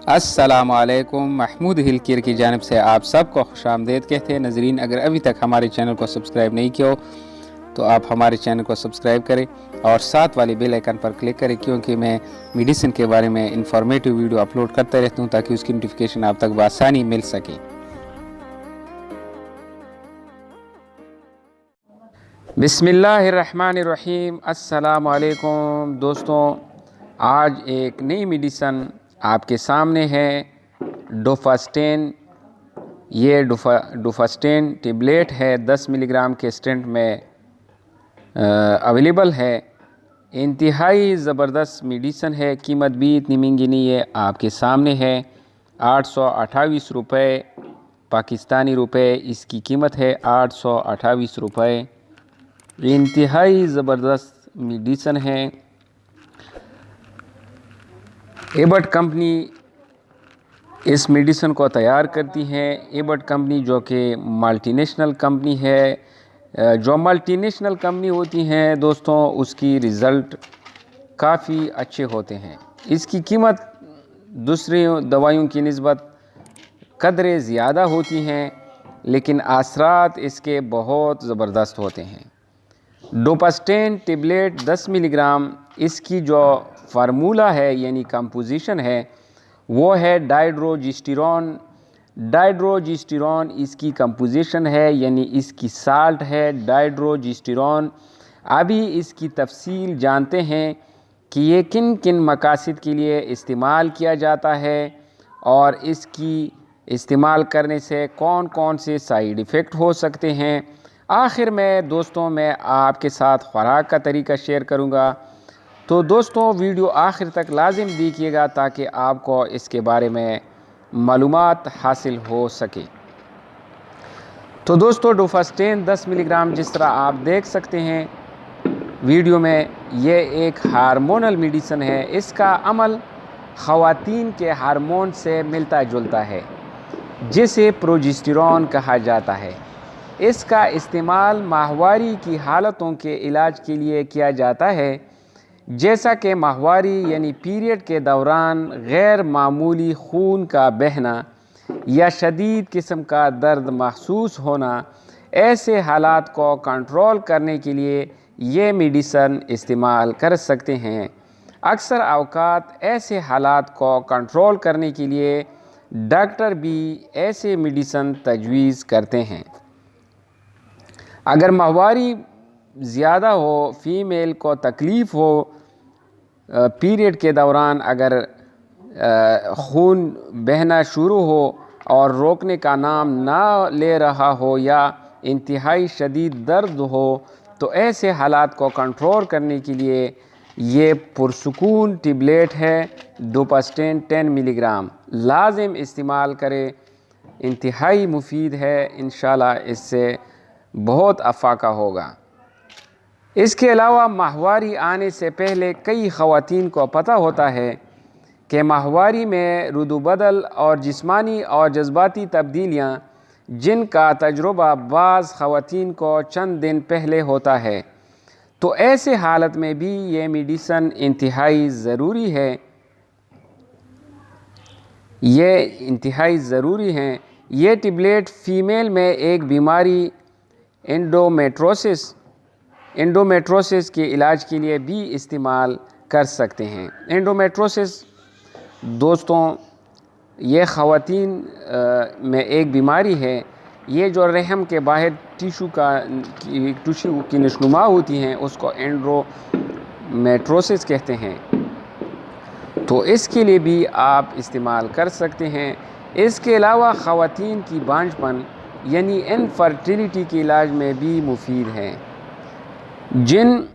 अस्सलाम वालेकुम। महमूद हिलकिर की जानिब से आप सबको खुशामदीद कहते हैं। नाजरीन, अगर अभी तक हमारे चैनल को सब्सक्राइब नहीं किया हो तो आप हमारे चैनल को सब्सक्राइब करें और साथ वाले बेल आइकन पर क्लिक करें, क्योंकि मैं मेडिसिन के बारे में इंफॉर्मेटिव वीडियो अपलोड करता रहता हूँ ताकि उसकी नोटिफिकेशन आप तक बआसानी मिल सके। बिस्मिल्लाहिर्रहमानिर्रहीम। अस्सलाम वालेकुम दोस्तों, आज एक नई मेडिसिन आपके सामने है, डोफास्टेन। ये डोफास्टेन टेबलेट है, 10 मिलीग्राम के स्ट्रेंथ में अवेलेबल है। इंतहाई ज़बरदस्त मेडिसिन है, कीमत भी इतनी महंगी नहीं है। आपके सामने है 828 रुपये पाकिस्तानी रुपए इसकी कीमत है, 828 रुपये। इंतहाई ज़बरदस्त मेडिसिन है। एबट कंपनी इस मेडिसिन को तैयार करती है। एबट कंपनी जो कि मल्टीनेशनल कंपनी है, जो मल्टीनेशनल कंपनी होती हैं दोस्तों, उसकी रिज़ल्ट काफ़ी अच्छे होते हैं। इसकी कीमत दूसरी दवाइयों की निस्बत कदरे ज़्यादा होती हैं, लेकिन असरात इसके बहुत ज़बरदस्त होते हैं। डोफास्टेन टेबलेट 10 मिलीग्राम, इसकी जो फार्मूला है यानी कंपोजिशन है वो है डाइड्रोजिस्टेरॉन। डाइड्रोजिस्टेरॉन इसकी कंपोजिशन है, यानी इसकी साल्ट है डाइड्रोजिस्टेरॉन। अभी इसकी तफसील जानते हैं कि ये किन किन मकासद के लिए इस्तेमाल किया जाता है और इसकी इस्तेमाल करने से कौन कौन से साइड इफ़ेक्ट हो सकते हैं। आखिर में दोस्तों मैं आपके साथ खुराक का तरीका शेयर करूंगा, तो दोस्तों वीडियो आखिर तक लाजिम देखिएगा ताकि आपको इसके बारे में मालूमात हासिल हो सके। तो दोस्तों डोफास्टेन 10 मिलीग्राम, जिस तरह आप देख सकते हैं वीडियो में, ये एक हार्मोनल मेडिसिन है। इसका अमल ख़वातीन के हार्मोन से मिलता जुलता है, जिसे प्रोजेस्टेरॉन कहा जाता है। इसका इस्तेमाल माहवारी की हालतों के इलाज के लिए किया जाता है, जैसा कि माहवारी यानी पीरियड के दौरान गैर मामूली खून का बहना या शदीद किस्म का दर्द महसूस होना। ऐसे हालात को कंट्रोल करने के लिए ये मेडिसिन इस्तेमाल कर सकते हैं। अक्सर औकात ऐसे हालात को कंट्रोल करने के लिए डॉक्टर भी ऐसे मेडिसिन तजवीज़ करते हैं। अगर माहवारी ज़्यादा हो, फीमेल को तकलीफ़ हो, पीरियड के दौरान अगर खून बहना शुरू हो और रोकने का नाम ना ले रहा हो या इंतहाई शदीद दर्द हो, तो ऐसे हालात को कंट्रोल करने के लिए ये पुरसुकून टेबलेट है डोफास्टेन 10 मिलीग्राम लाजिम इस्तेमाल करें। इंतहाई मुफीद है, इंशाल्लाह इससे बहुत अफाका होगा। इसके अलावा माहवारी आने से पहले कई ख़वातीन को पता होता है कि माहवारी में रुदूबदल और जिस्मानी और जज्बाती तब्दीलियाँ, जिनका तजुर्बा बाज़ ख़वातीन को चंद दिन पहले होता है, तो ऐसे हालत में भी ये मेडिसिन इंतहाई ज़रूरी है। ये इंतहाई ज़रूरी हैं। ये टेबलेट फ़ीमेल में एक बीमारी एंडोमेट्रोसिस के इलाज के लिए भी इस्तेमाल कर सकते हैं। एंडोमेट्रोसिस दोस्तों ये ख़वातीन में एक बीमारी है। ये जो रहम के बाहर टिश्यू की नशनुमा होती हैं उसको एंडोमेट्रोसिस कहते हैं, तो इसके लिए भी आप इस्तेमाल कर सकते हैं। इसके अलावा ख़वातीन की बांझपन यानी इनफर्टिलिटी के इलाज में भी मुफीद है। जिन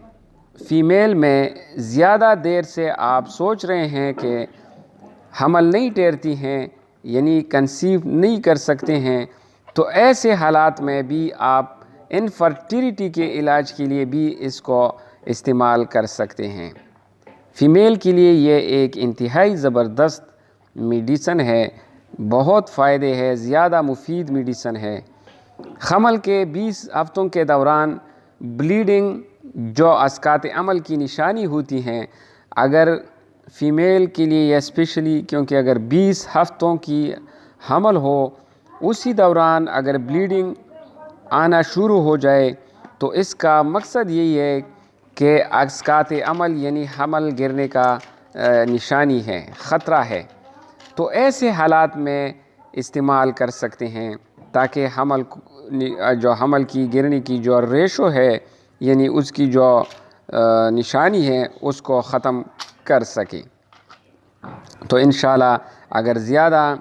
फ़ीमेल में ज़्यादा देर से आप सोच रहे हैं कि हमल नहीं ठहरती हैं यानी कंसीव नहीं कर सकते हैं, तो ऐसे हालात में भी आप इनफर्टिलिटी के इलाज के लिए भी इसको इस्तेमाल कर सकते हैं। फ़ीमेल के लिए ये एक इंतहाई ज़बरदस्त मेडिसिन है, बहुत फ़ायदे है, ज़्यादा मुफीद मेडिसिन है। हमल के 20 हफ्तों के दौरान ब्लीडिंग जो अस्कात अमल की निशानी होती हैं, अगर فیمیل کے لیے یا اسپیشلی کیونکہ اگر 20 ہفتوں کی حمل ہو اسی دوران اگر بلیڈنگ آنا شروع ہو جائے تو اس کا مقصد یہی ہے کہ اسقاط عمل یعنی حمل گرنے کا نشانی ہے، خطرہ ہے، تو ایسے حالات میں استعمال کر سکتے ہیں تاکہ حمل کی گرنے کی جو ریشو ہے یعنی اس کی جو نشانی ہے اس کو ختم کر سکے۔ تو انشاءاللہ اگر زیادہ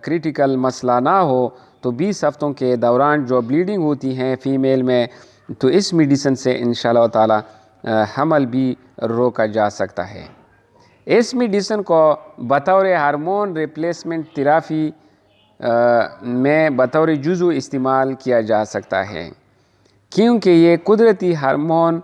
کریٹیکل مسئلہ نہ ہو تو 20 ہفتوں کے دوران جو بلیڈنگ ہوتی ہیں فیمیل میں تو اس میڈیسن سے انشاءاللہ تعالی حمل بھی روکا جا سکتا ہے۔ اس میڈیسن کو بطور ہارمون ریپلیسمنٹ تھراپی میں بطور جزو استعمال کیا جا سکتا ہے، کیونکہ یہ قدرتی ہارمون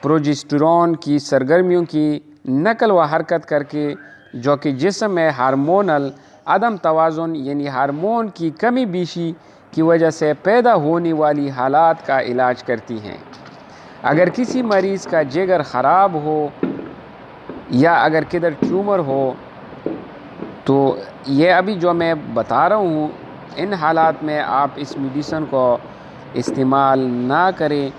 پروجسٹرون کی سرگرمیوں کی نقل و حرکت کر کے جو کہ جسم میں ہارمونل عدم توازن یعنی ہارمون کی کمی بیشی کی وجہ سے پیدا ہونے والی حالات کا علاج کرتی ہیں۔ اگر کسی مریض کا جگر خراب ہو یا اگر کدھر ٹیومر ہو تو یہ ابھی جو میں بتا رہا ہوں ان حالات میں آپ اس میڈیسن کو استعمال نہ کریں۔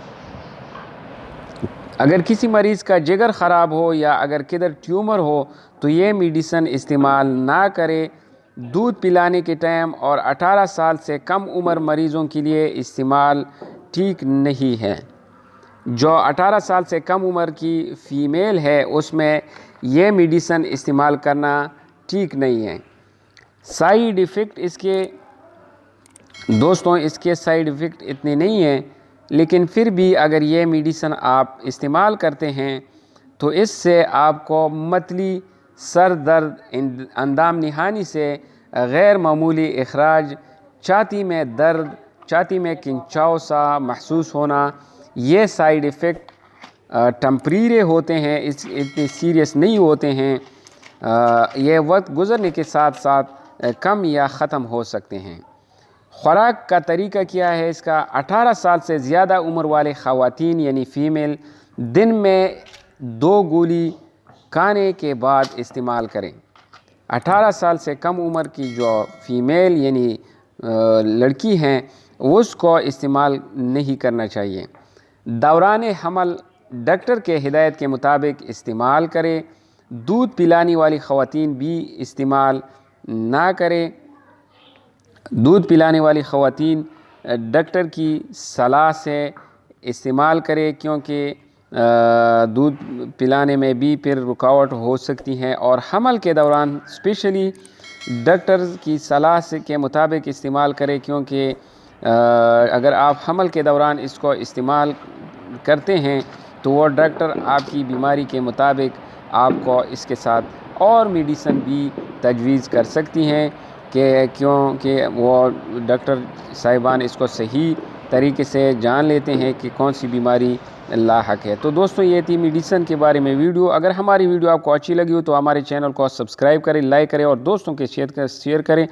اگر کسی مریض کا جگر خراب ہو یا اگر کدھر ٹیومر ہو تو یہ میڈیسن استعمال نہ کرے۔ دودھ پلانے کے ٹائم اور 18 سال سے کم عمر مریضوں کے لیے استعمال ٹھیک نہیں ہے۔ جو 18 سال سے کم عمر کی فیمیل ہے اس میں یہ میڈیسن استعمال کرنا ٹھیک نہیں ہے۔ سائیڈ ایفیکٹ اس کے سائیڈ ایفیکٹ اتنے نہیں ہیں، لیکن پھر بھی اگر یہ میڈیسن آپ استعمال کرتے ہیں تو اس سے آپ کو متلی، سر درد، اندام نہانی سے غیر معمولی اخراج، چھاتی میں درد، چھاتی میں کنچاؤ سا محسوس ہونا، یہ سائیڈ ایفیکٹ ٹمپریری ہوتے ہیں، اتنے سیریس نہیں ہوتے ہیں، یہ وقت گزرنے کے ساتھ ساتھ کم یا ختم ہو سکتے ہیں۔ خوراک کا طریقہ کیا ہے اس کا؟ 18 سال سے زیادہ عمر والے خواتین یعنی فیمیل دن میں 2 گولی کھانے کے بعد استعمال کریں۔ 18 سال سے کم عمر کی جو فیمیل یعنی لڑکی ہیں اس کو استعمال نہیں کرنا چاہیے۔ دوران حمل ڈاکٹر کے ہدایت کے مطابق استعمال کریں۔ دودھ پلانے والی خواتین بھی استعمال نہ کریں۔ دودھ پلانے والی خواتین ڈاکٹر کی صلاح سے استعمال کرے، کیونکہ دودھ پلانے میں بھی پھر رکاوٹ ہو سکتی ہیں، اور حمل کے دوران اسپیشلی ڈاکٹر کی صلاح کے مطابق استعمال کرے، کیونکہ اگر آپ حمل کے دوران اس کو استعمال کرتے ہیں تو وہ ڈاکٹر آپ کی بیماری کے مطابق آپ کو اس کے ساتھ اور میڈیسن بھی تجویز کر سکتی ہیں کیونکہ وہ ڈاکٹر صاحبان اس کو صحیح طریقے سے جان لیتے ہیں کہ کون سی بیماری لاحق ہے۔ تو دوستو یہ تھی میڈیسن کے بارے میں ویڈیو۔ اگر ہماری ویڈیو آپ کو اچھی لگی ہو تو ہمارے چینل کو سبسکرائب کریں، لائک کریں اور دوستوں کے شیئر کریں۔